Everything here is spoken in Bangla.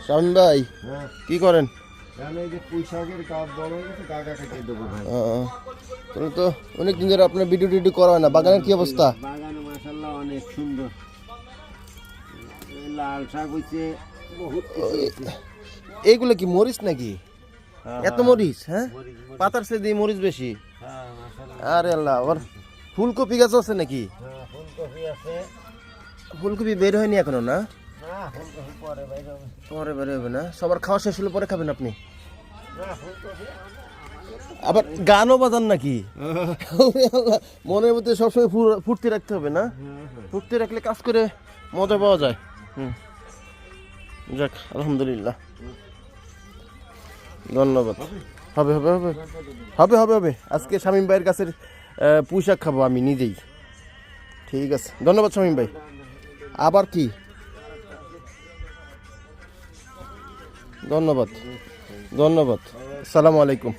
শামীম ভাই হ্যাঁ কি করেন? এই যে পুঁই শাকের গাছ বড় হয়ে গেছে, গাছ কেটে দেবো ভাই। তাহলে তো অনেক দিন ধরে আপনার ভিডিও টিডিও করা হয় না। বাগানের কি অবস্থা? বাগানে মাশাআল্লাহ অনেক সুন্দর। এই লাল শাক হইছে বহুত কিছু হইছে। এইগুলো কি মরিচ নাকি? এত মরিচ? হ্যাঁ, মরিচ, মরিচ। পাতার চেয়ে দিয়ে মরিচ বেশি। হ্যাঁ মাশাআল্লাহ। আরে আল্লাহ, আবার ফুলকপি গাছ আছে নাকি? হ্যাঁ ফুলকপি আছে। ফুলকপি বের হয়নি এখনো না? না ফুলকপি পরে ভাই যাবে। পরে বের হবে না, সবার খাওয়া শেষ হলে পরে খাবেন আপনি? না ফুলকপি আবার গানও বাজান নাকি? ওরে আল্লাহ, মনের মধ্যে সবসময় ফুর্তি রাখতে হবে না? ফুর্তি রাখলে কাজ করে মজা পাওয়া যায়। যাক আলহামদুলিল্লাহ, ধন্যবাদ। হবে হবে হবে হবে হবে হবে আজকে শামীম ভাইয়ের কাছে পুঁই শাক খাবো আমি নিজেই। ঠিক আছে, ধন্যবাদ শামীম ভাই। আবার কি? ধন্যবাদ ধন্যবাদ, আসসালামু আলাইকুম।